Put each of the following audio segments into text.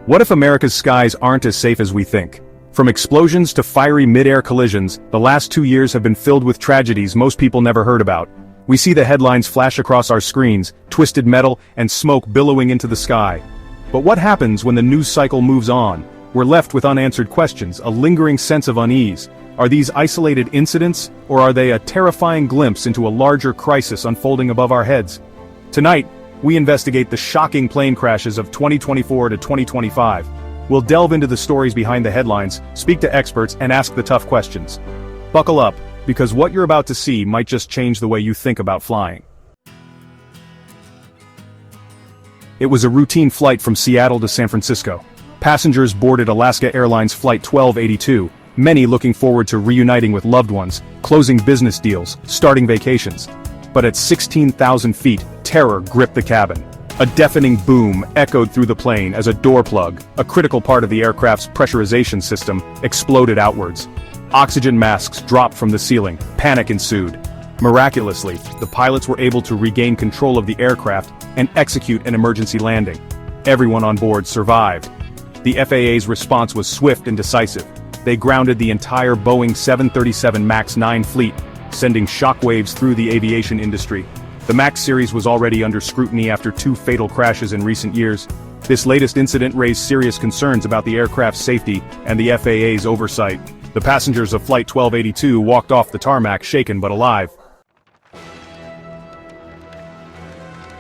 What if America's skies aren't as safe as we think? From explosions to fiery mid-air collisions, the last 2 years have been filled with tragedies most people never heard about. We see the headlines flash across our screens, twisted metal and smoke billowing into the sky. But what happens when the news cycle moves on? We're left with unanswered questions, a lingering sense of unease. Are these isolated incidents, or are they a terrifying glimpse into a larger crisis unfolding above our heads? Tonight, we investigate the shocking plane crashes of 2024 to 2025. We'll delve into the stories behind the headlines, speak to experts, and ask the tough questions. Buckle up, because what you're about to see might just change the way you think about flying. It was a routine flight from Seattle to San Francisco. Passengers boarded Alaska Airlines Flight 1282, many looking forward to reuniting with loved ones, closing business deals, starting vacations. But at 16,000 feet, terror gripped the cabin. A deafening boom echoed through the plane as a door plug, a critical part of the aircraft's pressurization system, exploded outwards. Oxygen masks dropped from the ceiling, panic ensued. Miraculously, the pilots were able to regain control of the aircraft and execute an emergency landing. Everyone on board survived. The FAA's response was swift and decisive. They grounded the entire Boeing 737 MAX 9 fleet, sending shockwaves through the aviation industry. The MAX series was already under scrutiny after 2 fatal crashes in recent years. This latest incident raised serious concerns about the aircraft's safety and the FAA's oversight. The passengers of Flight 1282 walked off the tarmac shaken but alive.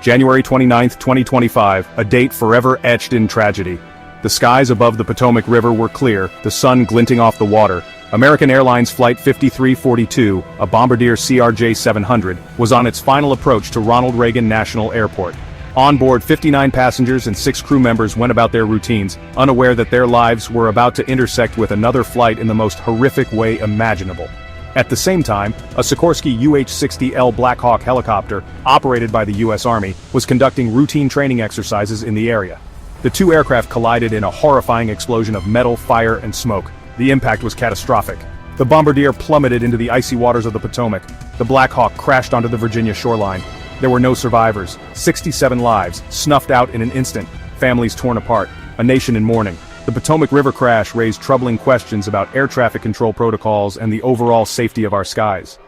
January 29, 2025, a date forever etched in tragedy. The skies above the Potomac River were clear, the sun glinting off the water. American Airlines Flight 5342, a Bombardier CRJ-700, was on its final approach to Ronald Reagan National Airport. On board, 59 passengers and 6 crew members went about their routines, unaware that their lives were about to intersect with another flight in the most horrific way imaginable. At the same time, a Sikorsky UH-60L Black Hawk helicopter, operated by the U.S. Army, was conducting routine training exercises in the area. The 2 aircraft collided in a horrifying explosion of metal, fire, and smoke. The impact was catastrophic. The Bombardier plummeted into the icy waters of the Potomac. The Black Hawk crashed onto the Virginia shoreline. There were no survivors. 67 lives, snuffed out in an instant. Families torn apart. A nation in mourning. The Potomac River crash raised troubling questions about air traffic control protocols and the overall safety of our skies.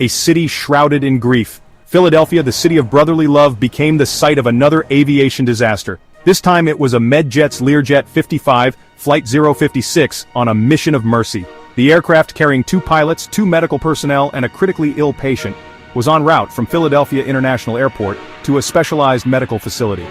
A city shrouded in grief. Philadelphia, the city of brotherly love, became the site of another aviation disaster. This time it was a Medjet's Learjet 55, Flight 056, on a mission of mercy. The aircraft, carrying 2 pilots, 2 medical personnel, and a critically ill patient, was en route from Philadelphia International Airport to a specialized medical facility.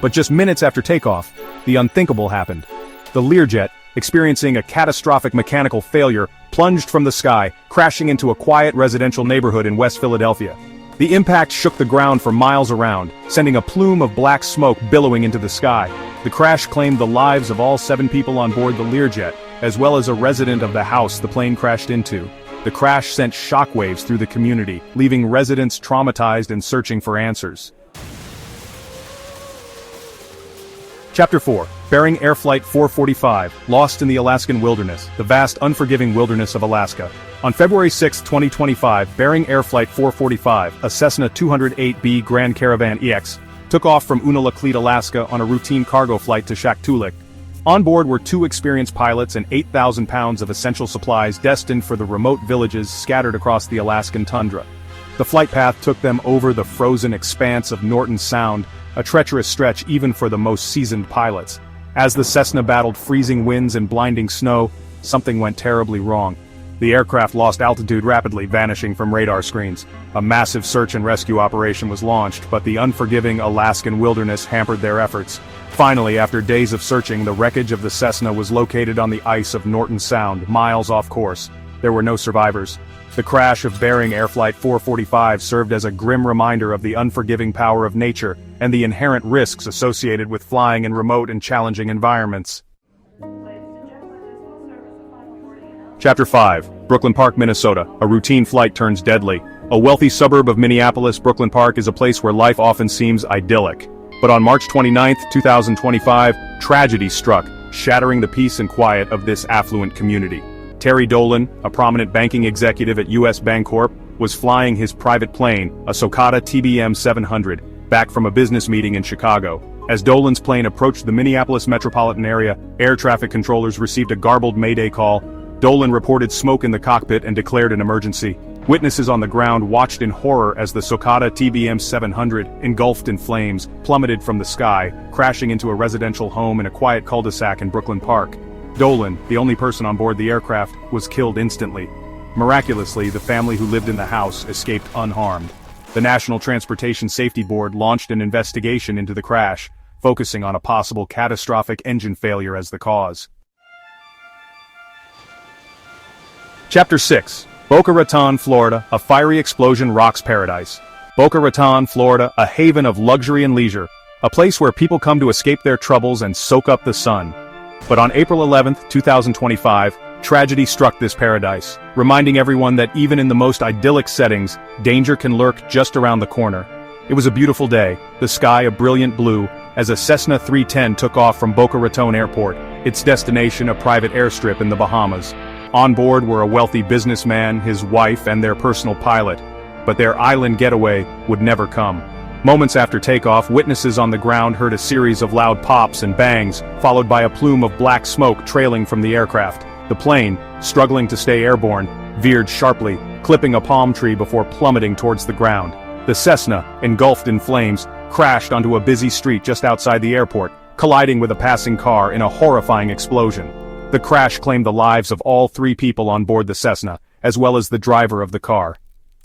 But just minutes after takeoff, the unthinkable happened. The Learjet, experiencing a catastrophic mechanical failure, plunged from the sky, crashing into a quiet residential neighborhood in West Philadelphia. The impact shook the ground for miles around, sending a plume of black smoke billowing into the sky. The crash claimed the lives of all 7 people on board the Learjet, as well as a resident of the house the plane crashed into. The crash sent shockwaves through the community, leaving residents traumatized and searching for answers. Chapter 4. Bering Air Flight 445, lost in the Alaskan wilderness, the vast unforgiving wilderness of Alaska. On February 6, 2025, Bering Air Flight 445, a Cessna 208B Grand Caravan EX, took off from Unalakleet, Alaska on a routine cargo flight to Shaktoolik. On board were 2 experienced pilots and 8,000 pounds of essential supplies destined for the remote villages scattered across the Alaskan tundra. The flight path took them over the frozen expanse of Norton Sound, a treacherous stretch even for the most seasoned pilots. As the Cessna battled freezing winds and blinding snow, something went terribly wrong. The aircraft lost altitude rapidly, vanishing from radar screens. A massive search and rescue operation was launched, but the unforgiving Alaskan wilderness hampered their efforts. Finally, after days of searching, the wreckage of the Cessna was located on the ice of Norton Sound, miles off course. There were no survivors. The crash of Bering Air Flight 445 served as a grim reminder of the unforgiving power of nature and the inherent risks associated with flying in remote and challenging environments. Chapter 5. Brooklyn Park, Minnesota. A routine flight turns deadly. A wealthy suburb of Minneapolis, Brooklyn Park is a place where life often seems idyllic. But on March 29, 2025, tragedy struck, shattering the peace and quiet of this affluent community. Terry Dolan, a prominent banking executive at U.S. Bancorp, was flying his private plane, a Socata TBM 700. back from a business meeting in Chicago. As Dolan's plane approached the Minneapolis metropolitan area, air traffic controllers received a garbled Mayday call. Dolan reported smoke in the cockpit and declared an emergency. Witnesses on the ground watched in horror as the Socata TBM 700, engulfed in flames, plummeted from the sky, crashing into a residential home in a quiet cul-de-sac in Brooklyn Park. Dolan, the only person on board the aircraft, was killed instantly. Miraculously, the family who lived in the house escaped unharmed. The National Transportation Safety Board launched an investigation into the crash, focusing on a possible catastrophic engine failure as the cause. Chapter 6. Boca Raton, Florida, a fiery explosion rocks paradise. Boca Raton, Florida, a haven of luxury and leisure, a place where people come to escape their troubles and soak up the sun. But on April 11, 2025, tragedy struck this paradise, reminding everyone that even in the most idyllic settings, danger can lurk just around the corner. It was a beautiful day, the sky a brilliant blue, as a Cessna 310 took off from Boca Raton Airport, its destination a private airstrip in the Bahamas. On board were a wealthy businessman, his wife, and their personal pilot. But their island getaway would never come. Moments after takeoff, witnesses on the ground heard a series of loud pops and bangs, followed by a plume of black smoke trailing from the aircraft. The plane, struggling to stay airborne, veered sharply, clipping a palm tree before plummeting towards the ground. The Cessna, engulfed in flames, crashed onto a busy street just outside the airport, colliding with a passing car in a horrifying explosion. The crash claimed the lives of all 3 people on board the Cessna, as well as the driver of the car.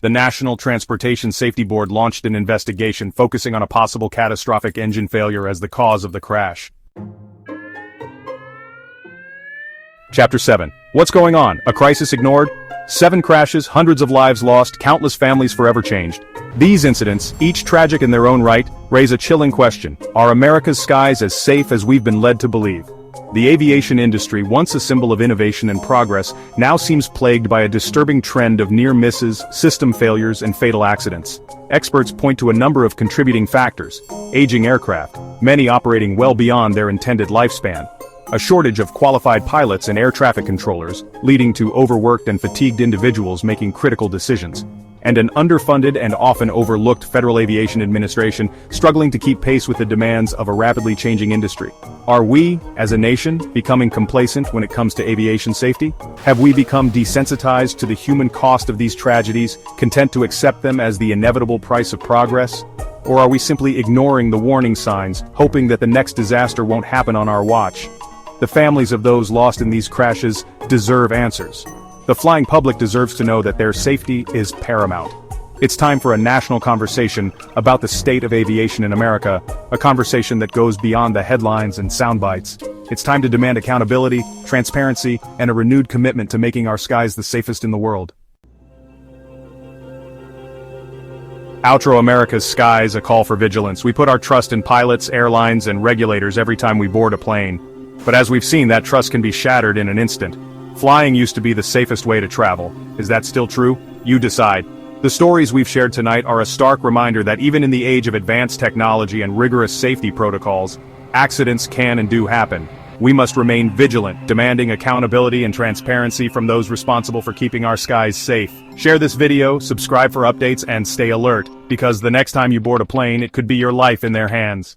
The National Transportation Safety Board launched an investigation focusing on a possible catastrophic engine failure as the cause of the crash. Chapter 7. What's going on? A crisis ignored? 7 crashes, hundreds of lives lost, countless families forever changed. These incidents, each tragic in their own right, raise a chilling question. Are America's skies as safe as we've been led to believe? The aviation industry, once a symbol of innovation and progress, now seems plagued by a disturbing trend of near misses, system failures, and fatal accidents. Experts point to a number of contributing factors: aging aircraft, many operating well beyond their intended lifespan, a shortage of qualified pilots and air traffic controllers, leading to overworked and fatigued individuals making critical decisions, and an underfunded and often overlooked Federal Aviation Administration struggling to keep pace with the demands of a rapidly changing industry. Are we, as a nation, becoming complacent when it comes to aviation safety? Have we become desensitized to the human cost of these tragedies, content to accept them as the inevitable price of progress? Or are we simply ignoring the warning signs, hoping that the next disaster won't happen on our watch? The families of those lost in these crashes deserve answers. The flying public deserves to know that their safety is paramount. It's time for a national conversation about the state of aviation in America, a conversation that goes beyond the headlines and sound bites. It's time to demand accountability, transparency, and a renewed commitment to making our skies the safest in the world. Outro: America's skies, a call for vigilance. We put our trust in pilots, airlines, and regulators every time we board a plane. But as we've seen, that trust can be shattered in an instant. Flying used to be the safest way to travel. Is that still true? You decide. The stories we've shared tonight are a stark reminder that even in the age of advanced technology and rigorous safety protocols, accidents can and do happen. We must remain vigilant, demanding accountability and transparency from those responsible for keeping our skies safe. Share this video, subscribe for updates, and stay alert, because the next time you board a plane, it could be your life in their hands.